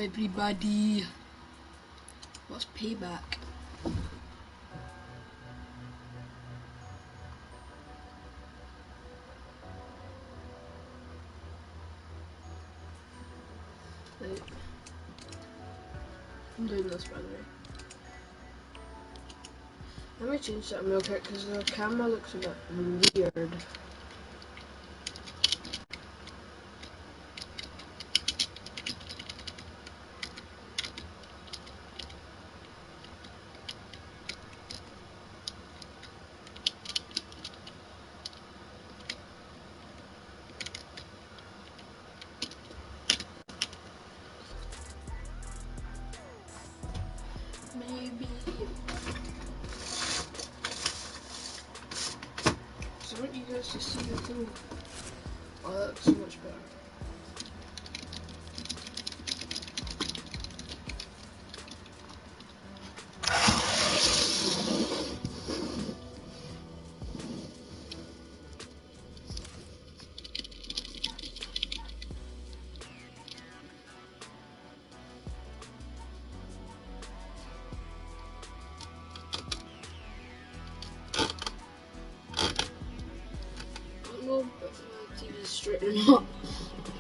everybody. What's payback? Wait. I'm doing this by the way. Let me change something real quick because the camera looks a bit weird. Maybe. So I want you guys to see the thing. Oh, that looks so much better. I don't know if my TV is straight or not.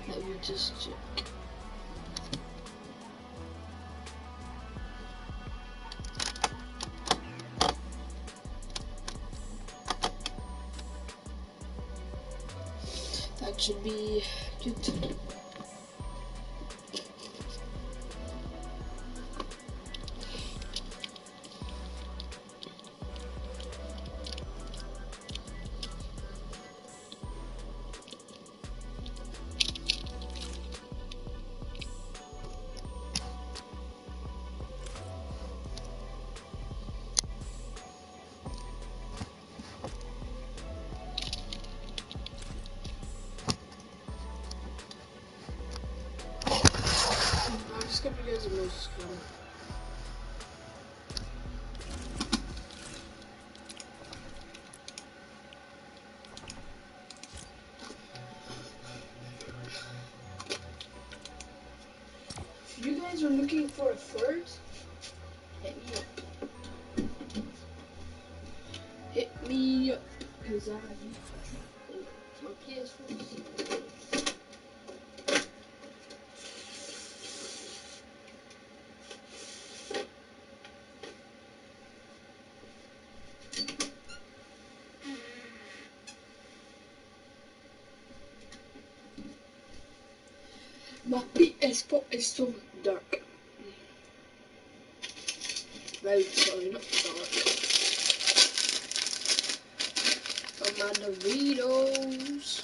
Let me just check. That should be good. I'm just gonna give you guys a mouse screen. If you guys are looking for a third, hit me up. Hit me up, cause I need my PS4. My PS4 is so dark. Very sorry, not dark. Oh, my Doritos.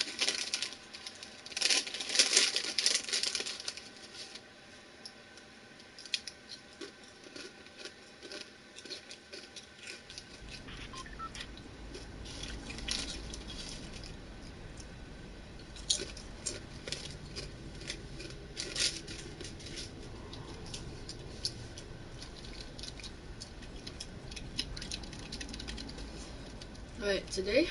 Right, today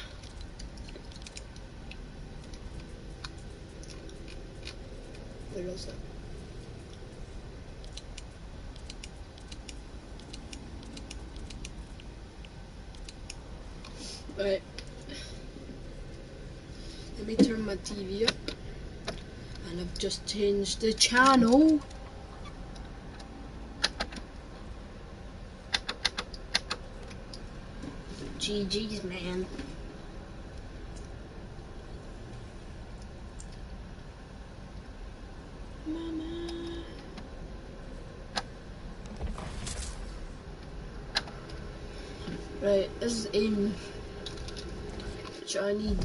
where is that? Right, let me turn my TV up, and I've just changed the channel. GG's, man. Mama. Right, this is aim, which I need.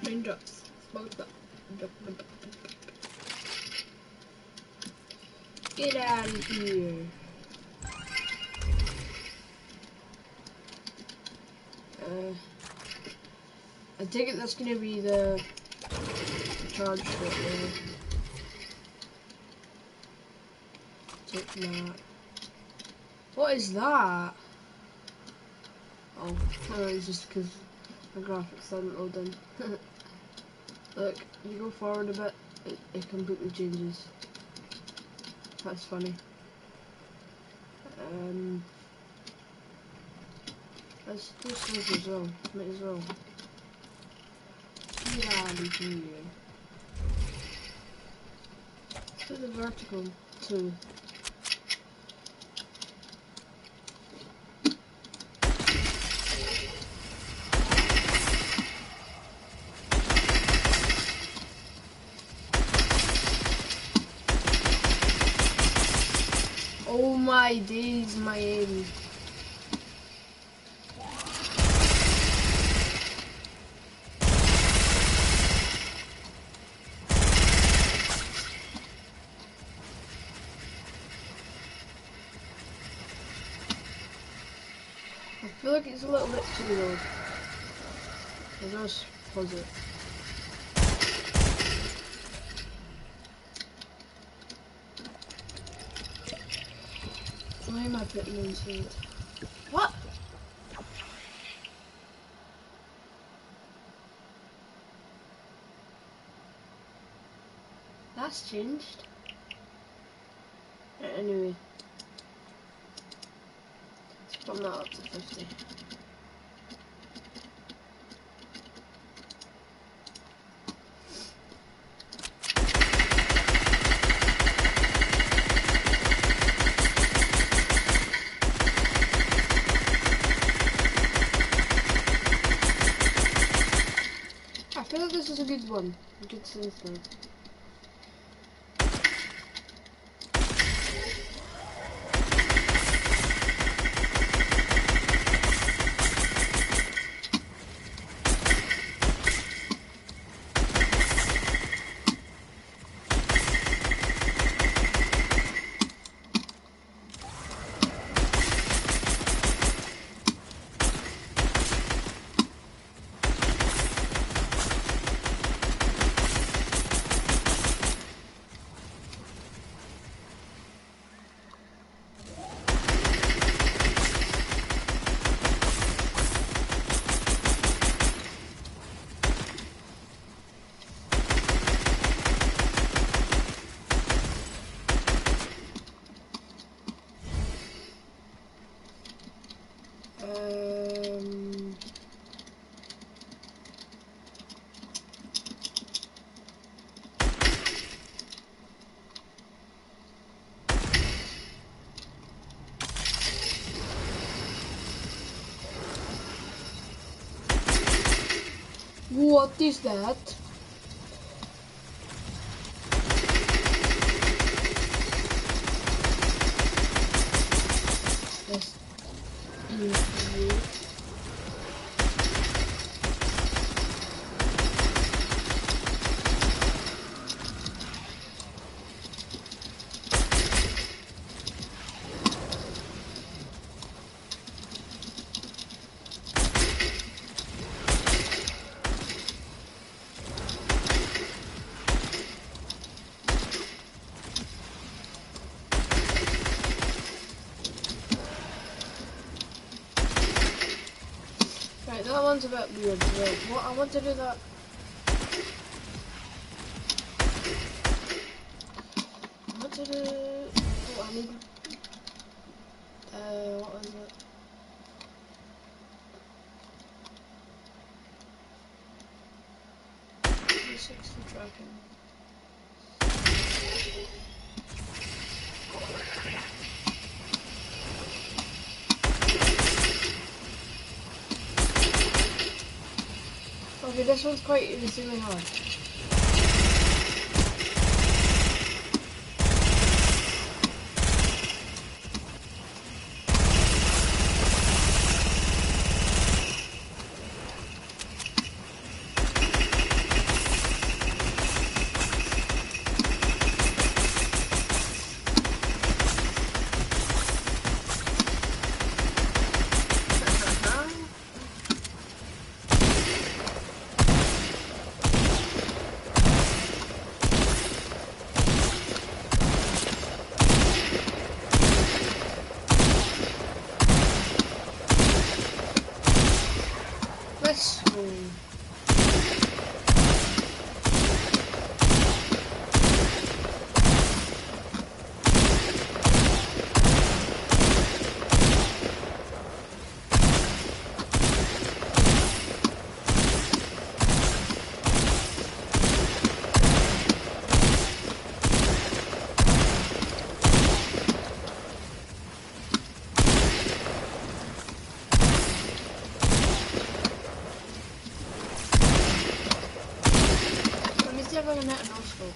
Raindrops. Get out of here. I take it that's gonna be the charge bit there. Take that. What is that? Oh, it's just because my graphics hadn't loaded in. Look, you go forward a bit, it completely changes. That's funny. Let's do slides as well. Might as well. Get out of here. Let's do the vertical too. Oh my days, my aim. I feel like it's a little bit too low. I'll just pause it. Why am I putting into it? What? That's changed. Anyway. Let's put that up to 50. I feel like this is a good one. A good sensor. What is that? Yes. Right, that one's a bit weird. Right, what I want to do that. I want to do. Oh, I need. What was it? .360 tracking. Okay, this one's quite insanely hard. to have a net and no scope?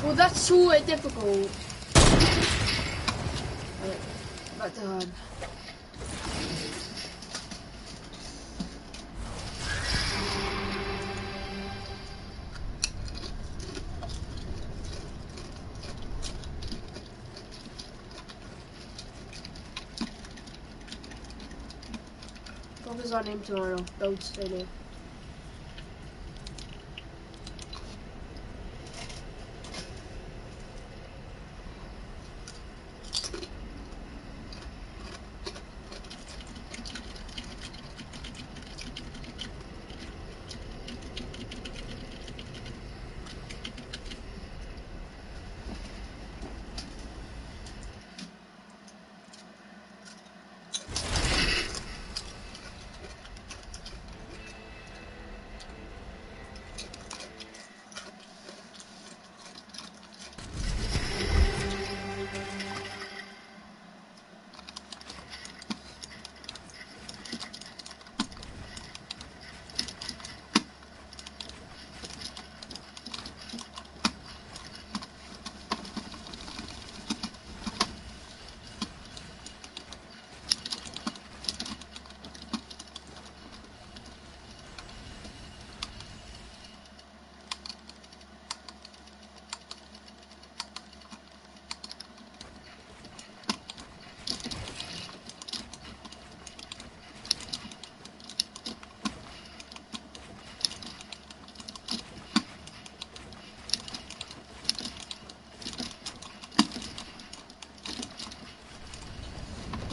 Well, that's so difficult. Right, back to hard. What is our name tomorrow? Build Steady.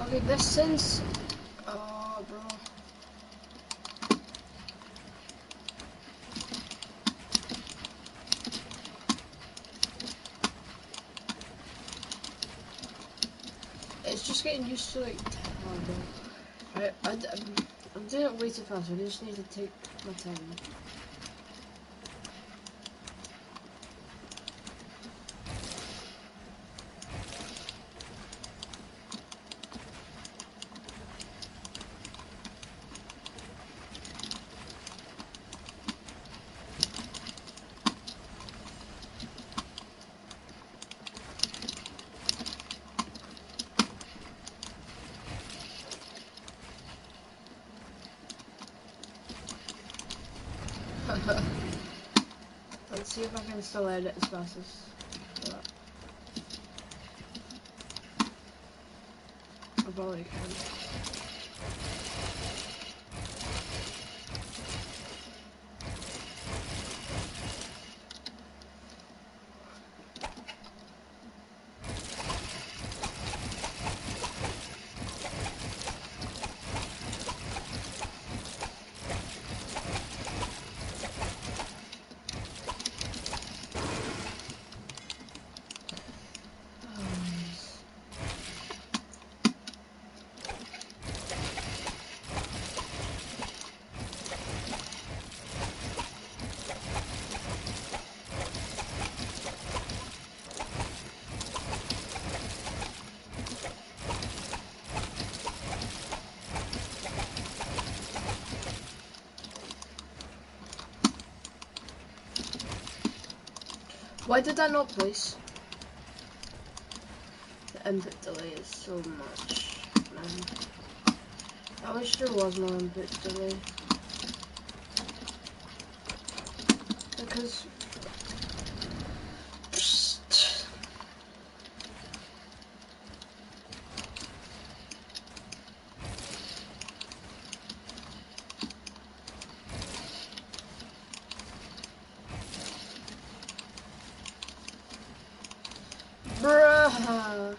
Okay, this since... Oh, bro. It's just getting used to, like... Oh, bro. I'm doing it way too fast, I just need to take my time. Let's see if I can still edit as fast as that. I probably can. Why did that not place? The input delay is so much, man. I wish there was no input delay. Because... Bruh.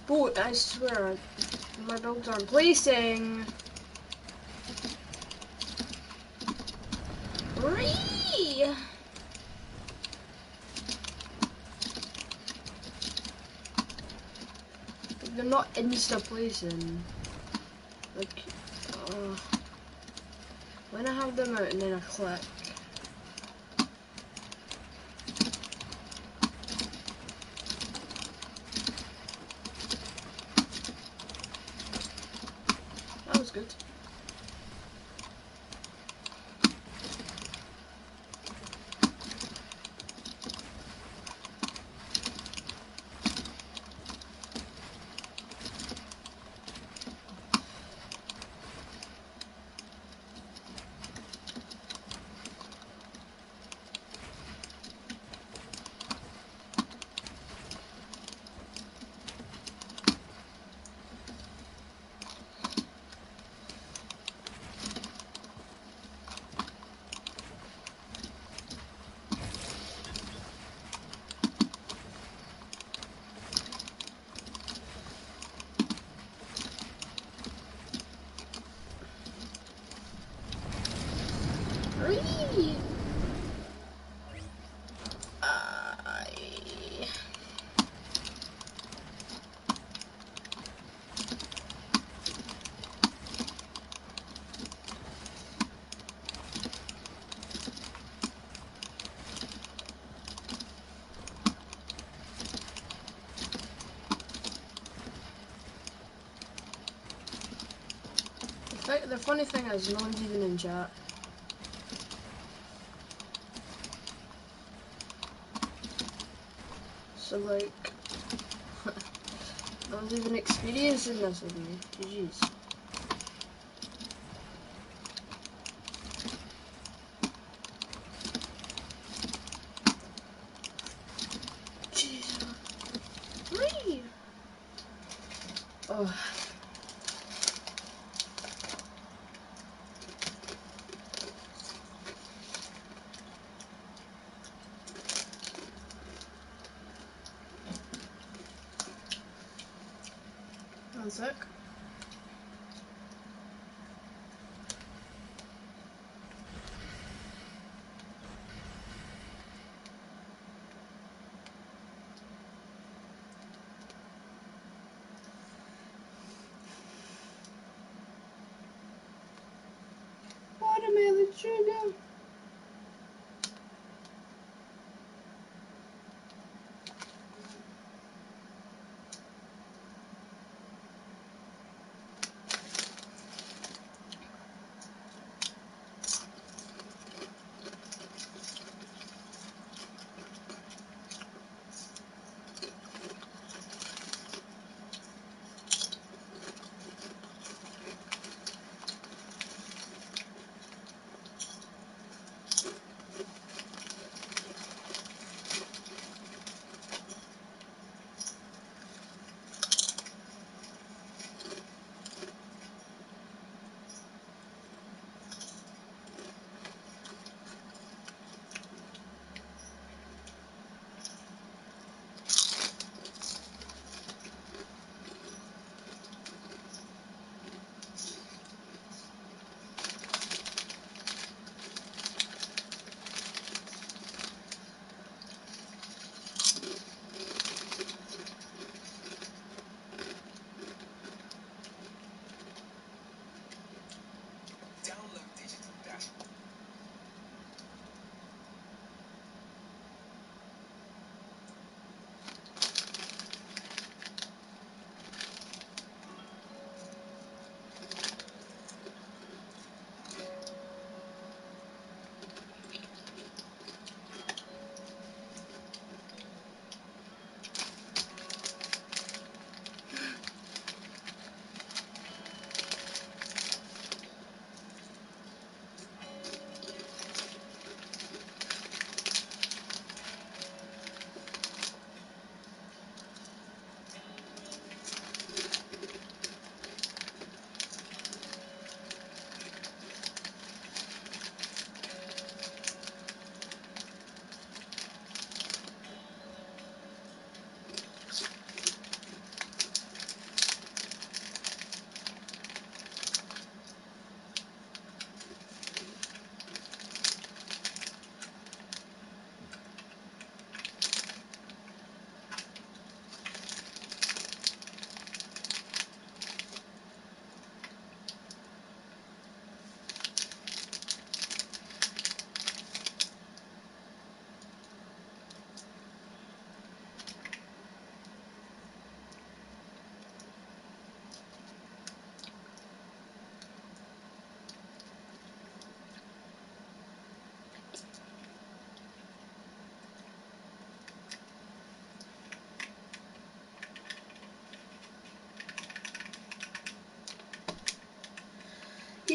Boy, I swear, my builds aren't placing. Ree! They're not insta placing. Like, when I have them out and then I click. That was good. Ree! The funny thing is, no one's even in chat. So like, no one's even experiencing this with me. GG's. Jeez. Three! Oh. One sec. Watermelon sugar.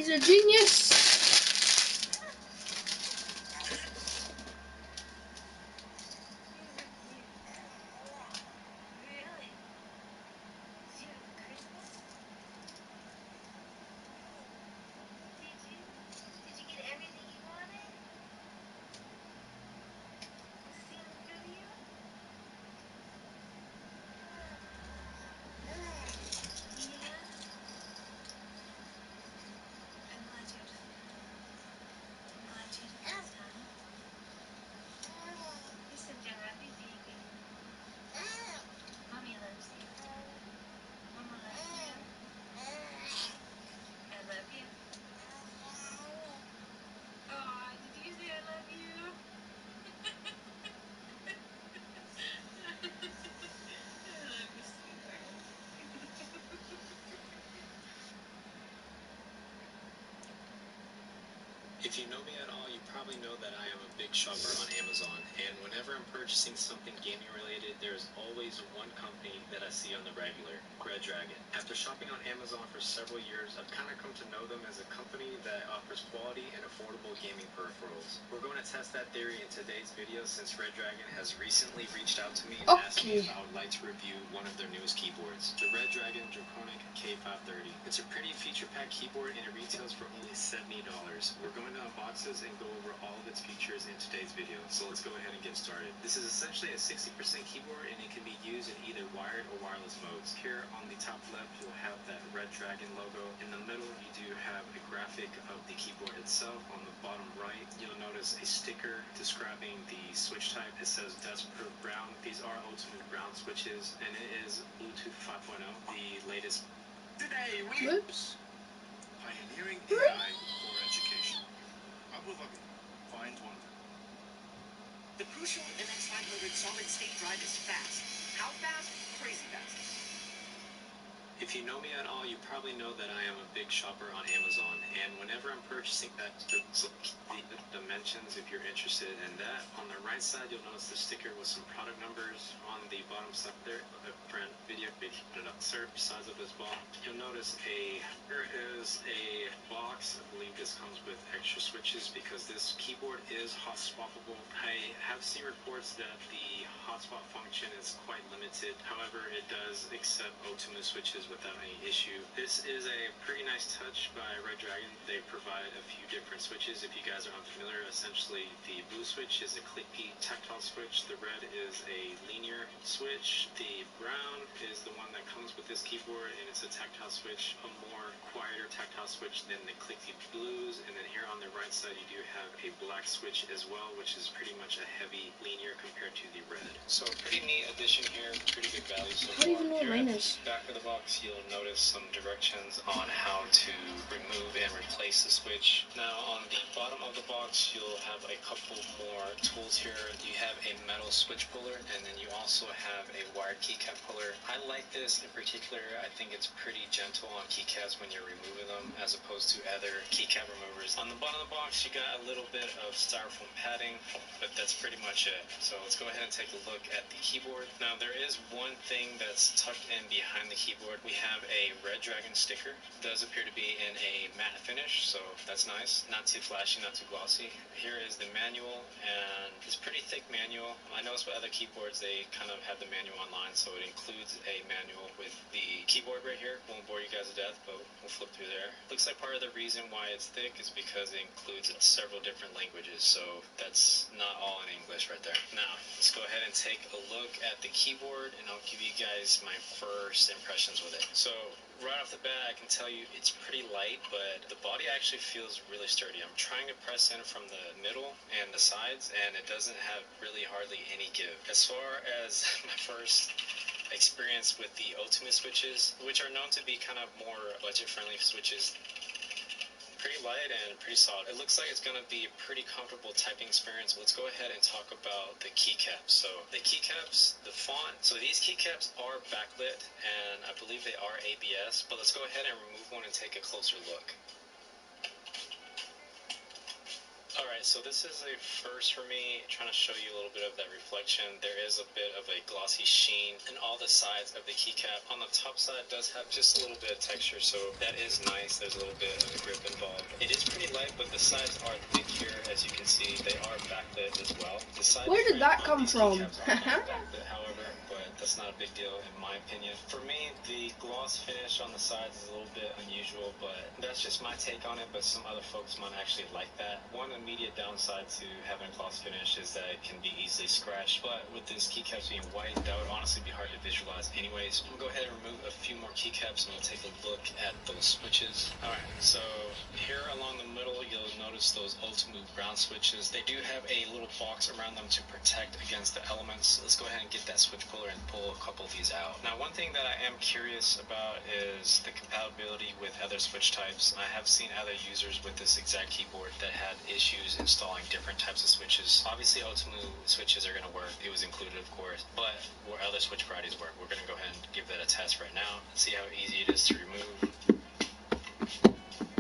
She's a genius. If you know me at all, you probably know that I am a big shopper on Amazon, and whenever I'm purchasing something gaming related, there's always one company that I see on the regular, Red Dragon. After shopping on Amazon for several years, I've kind of come to know them as a company that offers quality and affordable gaming peripherals. We're going to test that theory in today's video since Red Dragon has recently reached out to me and asked me if I would like to review one of their newest keyboards, the Red Dragon Draconic K530. It's a pretty feature-packed keyboard and it retails for only $70. We're going to unbox this and go over all of its features in today's video, so let's go ahead and get started. This is essentially a 60% keyboard and it can be used in either wired or wireless modes. Here on the top left you'll have that Red Dragon logo. In the middle you do have a graphic of the keyboard itself. On the bottom right you'll notice a sticker describing the switch type. It says Dustproof Brown. These are ultimate brown switches and it is Bluetooth 5.0, the latest. Today we pioneering AI for education. Abu Dhabi, find one. The Crucial MX500 solid-state drive is fast. How fast? Crazy fast. If you know me at all, you probably know that I am a big shopper on Amazon, and whenever I'm purchasing that, the dimensions, if you're interested in that, on the right side you'll notice the sticker with some product numbers. On the bottom side there, a print video, size of this box. You'll notice here is a box. I believe this comes with extra switches because this keyboard is hot swappable. I have seen reports that the hotspot function is quite limited. However, it does accept O2 switches without any issue. This is a pretty nice touch by Red Dragon. They provide a few different switches. If you guys are unfamiliar, essentially the blue switch is a clicky tactile switch. The red is a linear switch. The brown is the one that comes with this keyboard and it's a tactile switch, a more quieter tactile switch than the clicky blues. And then here on the right side you do have a black switch as well, which is pretty much a heavy linear compared to the red. So pretty neat addition here, pretty good value so far. I don't even know what mine is. Back of the box you'll notice some directions on how to remove and replace the switch. Now on the bottom of the box you'll have a couple more tools here. You have a metal switch puller and then you also have a wired keycap puller. I like this in particular. I think it's pretty gentle on keycaps when you're removing them as opposed to other keycap removers. On the bottom of the box you got a little bit of styrofoam padding, but that's pretty much it. So let's go ahead and take a look at the keyboard. Now there is one thing that's tucked in behind the keyboard. We have a Red Dragon sticker. It does appear to be in a matte finish, so that's nice. Not too flashy, not too glossy. Here is the manual, and it's pretty thick manual. I noticed with other keyboards they kind of have the manual online, so it includes a manual with the keyboard right here. Won't bore you guys to death, but we'll flip through there. Looks like part of the reason why it's thick is because it includes several different languages, so that's not all in English right there. Now, let's go ahead and take a look at the keyboard and I'll give you guys my first impressions with it. So, right off the bat, I can tell you it's pretty light, but the body actually feels really sturdy. I'm trying to press in from the middle and the sides, and it doesn't have really hardly any give. As far as my first experience with the Ultimate switches, which are known to be kind of more budget-friendly switches, pretty light and pretty solid. It looks like it's going to be a pretty comfortable typing experience. Let's go ahead and talk about the keycaps. So the keycaps, the font, so these keycaps are backlit and I believe they are ABS, but let's go ahead and remove one and take a closer look. Alright, Alright, so this is a first for me, trying to show you a little bit of that reflection. There is a bit of a glossy sheen in all the sides of the keycap. On the top side does have just a little bit of texture, so that is nice. There's a little bit of grip involved. It is pretty light, but the sides are thick here. As you can see, they are backlit as well. The side Where did that frame on come these from? keycaps are not backlit, however, but that's not a big deal in my opinion. For me, the gloss finish on the sides is a little bit unusual, but that's just my take on it, but some other folks might actually like that. One immediate downside to having a gloss finish is that it can be easily scratched, but with this keycaps being white, that would honestly be hard to visualize anyways. I'm gonna go ahead and remove a few more keycaps and we'll take a look at those switches. Alright, so here along the middle, you'll notice those Ultimate brown switches. They do have a little box around them to protect against the elements. Let's go ahead and get that switch puller and pull a couple of these out. Now, one thing that I am curious about is the compatibility with other switch types. I have seen other users with this exact keyboard that had issues installing different types of switches. Obviously, Ultimate switches are going to work. It was included, of course, but where other switch varieties work, we're going to go ahead and give that a test right now. See how easy it is to remove.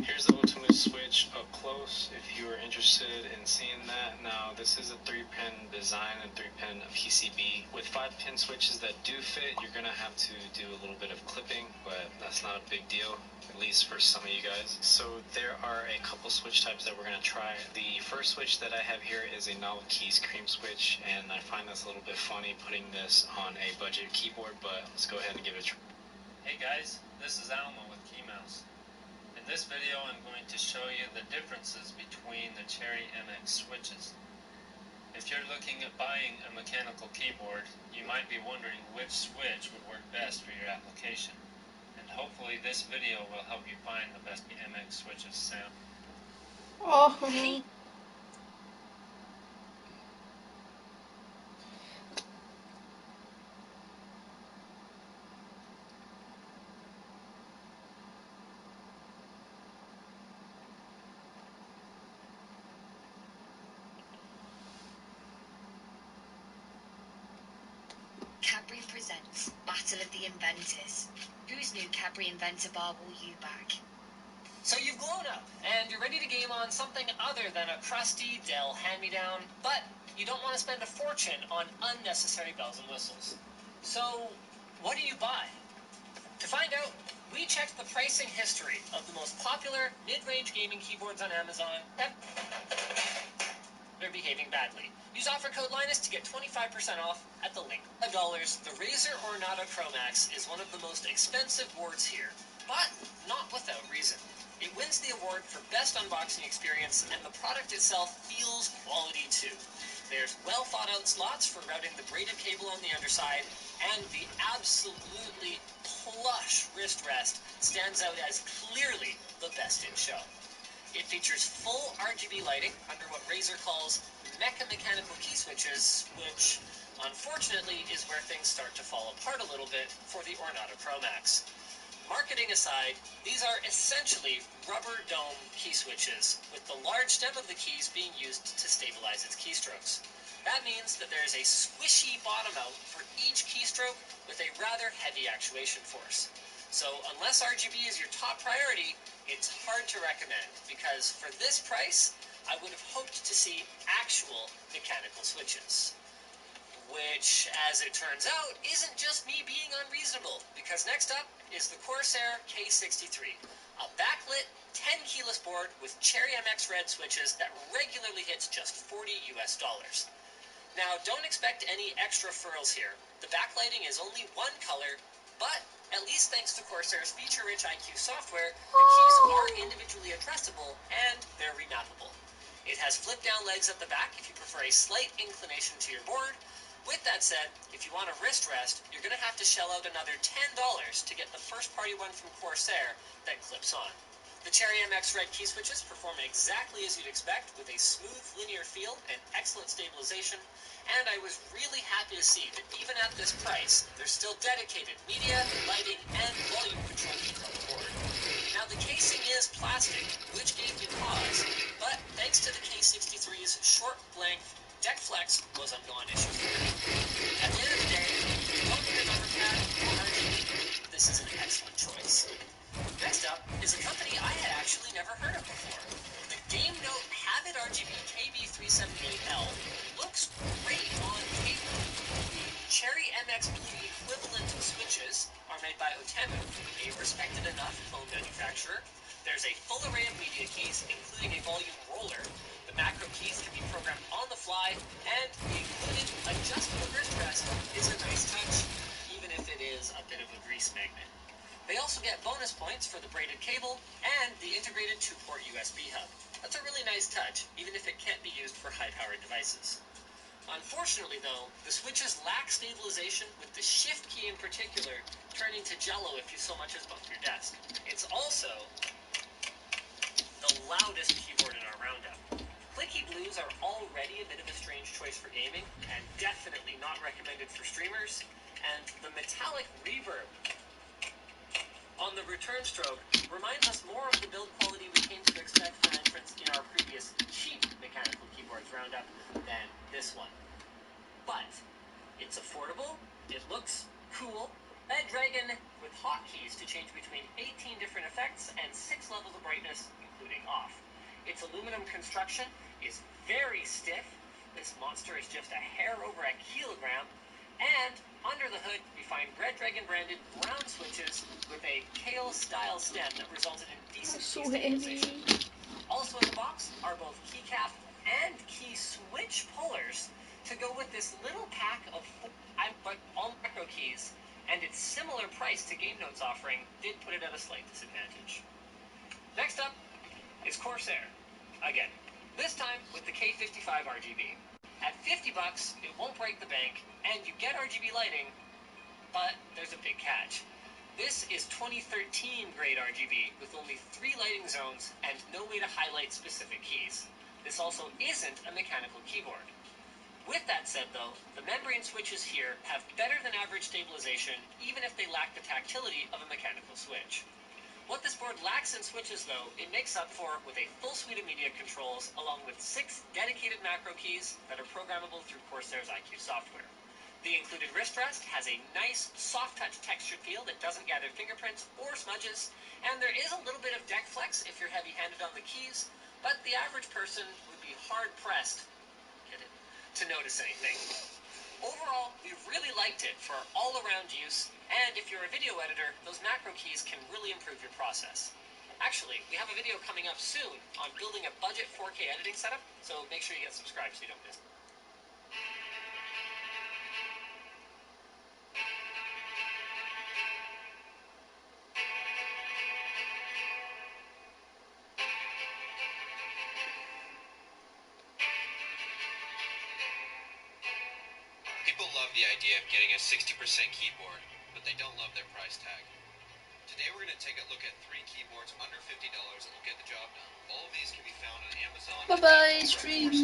Here's the Ultimate switch up close if you are interested in seeing that. Now, this is a 3-pin design and 3-pin PCB. With 5-pin switches that do fit, you're going to have to do a little bit of clipping, but that's not a big deal, at least for some of you guys. So there are a couple switch types that we're going to try. The first switch that I have here is a Novel Keys cream switch, and I find this a little bit funny putting this on a budget keyboard, but let's go ahead and give it a try. Hey guys, this is Alma with KeyMouse. In this video I'm going to show you the differences between the Cherry MX switches. If you're looking at buying a mechanical keyboard, you might be wondering which switch would work best for your application. And hopefully this video will help you find the best MX switches sound. Oh. Cadbury presents Battle of the Inventors. Whose new Cadbury Inventor bar will you back? So you've grown up, and you're ready to game on something other than a crusty Dell hand-me-down, but you don't want to spend a fortune on unnecessary bells and whistles. So, what do you buy? To find out, we checked the pricing history of the most popular mid-range gaming keyboards on Amazon. They're behaving badly. Use offer code Linus to get 25% off at the link. $5, the Razer Ornata Pro Max is one of the most expensive boards here, but not without reason. It wins the award for best unboxing experience, and the product itself feels quality too. There's well thought out slots for routing the braided cable on the underside, and the absolutely plush wrist rest stands out as clearly the best in show. It features full RGB lighting under what Razer calls mecha-mechanical key switches, which, unfortunately, is where things start to fall apart a little bit for the Ornata Pro Max. Marketing aside, these are essentially rubber dome key switches, with the large stem of the keys being used to stabilize its keystrokes. That means that there is a squishy bottom out for each keystroke with a rather heavy actuation force. So unless RGB is your top priority, it's hard to recommend, because for this price, I would have hoped to see actual mechanical switches. Which, as it turns out, isn't just me being unreasonable, because next up is the Corsair K63, a backlit 10 keyless board with Cherry MX Red switches that regularly hits just $40 US. Now, don't expect any extra frills here. The backlighting is only one color, but at least thanks to Corsair's feature-rich IQ software, the keys are individually addressable and they're remappable. It has flip-down legs at the back if you prefer a slight inclination to your board. With that said, if you want a wrist rest, you're going to have to shell out another $10 to get the first-party one from Corsair that clips on. The Cherry MX Red key switches perform exactly as you'd expect, with a smooth, linear feel and excellent stabilization, and I was really happy to see that even at this price, there's still dedicated media, lighting, and volume control keys on the board. Now, the casing is plastic, which gave me pause, but thanks to the K63's short length, deck flex was a non-issue for me. At the end of the day, if you don't need a number pad or RGB, this is an excellent choice. Next up is a company I had actually never heard of before. The Game Note Habit RGB KB enough phone manufacturer. There's a full array of media keys, including a volume roller. The macro keys can be programmed on the fly, and the included adjustable wrist rest is a nice touch, even if it is a bit of a grease magnet. They also get bonus points for the braided cable and the integrated 2-port USB hub. That's a really nice touch, even if it can't be used for high-powered devices. Unfortunately, though, the switches lack stabilization, with the shift key in particular turning to jello if you so much as bump your desk. It's also the loudest keyboard in our roundup. Clicky blues are already a bit of a strange choice for gaming, and definitely not recommended for streamers, and the metallic reverb on the return stroke reminds us more of the build quality we came to expect from entrants in our previous cheap mechanical keyboards roundup than this one. But it's affordable, it looks cool. Red Dragon with hotkeys to change between 18 different effects and 6 levels of brightness, including off. Its aluminum construction is very stiff. This monster is just a hair over a kilogram. And under the hood, we find Red Dragon branded brown switches with a Kale style stem that resulted in decent That's so key stabilization. heavy. Also in the box are both keycap and key switch pullers to go with this little pack of all macro keys, and its similar price to Game Note's offering did put it at a slight disadvantage. Next up is Corsair. Again, this time with the K55 RGB. At $50, it won't break the bank, and you get RGB lighting, but there's a big catch. This is 2013 grade RGB with only 3 lighting zones and no way to highlight specific keys. This also isn't a mechanical keyboard. With that said though, the membrane switches here have better than average stabilization, even if they lack the tactility of a mechanical switch. What this board lacks in switches though, it makes up for with a full suite of media controls, along with 6 dedicated macro keys that are programmable through Corsair's IQ software. The included wrist rest has a nice, soft-touch textured feel that doesn't gather fingerprints or smudges, and there is a little bit of deck flex if you're heavy-handed on the keys, but the average person would be hard-pressed to notice anything. Overall, we really liked it for all-around use, and if you're a video editor, those macro keys can really improve your process. Actually, we have a video coming up soon on building a budget 4K editing setup, so make sure you get subscribed so you don't miss it. People love the idea of getting a 60% keyboard, but they don't love their price tag. Today we're going to take a look at 3 keyboards under $50 that will get the job done. All of these can be found on Amazon. Bye bye, stream.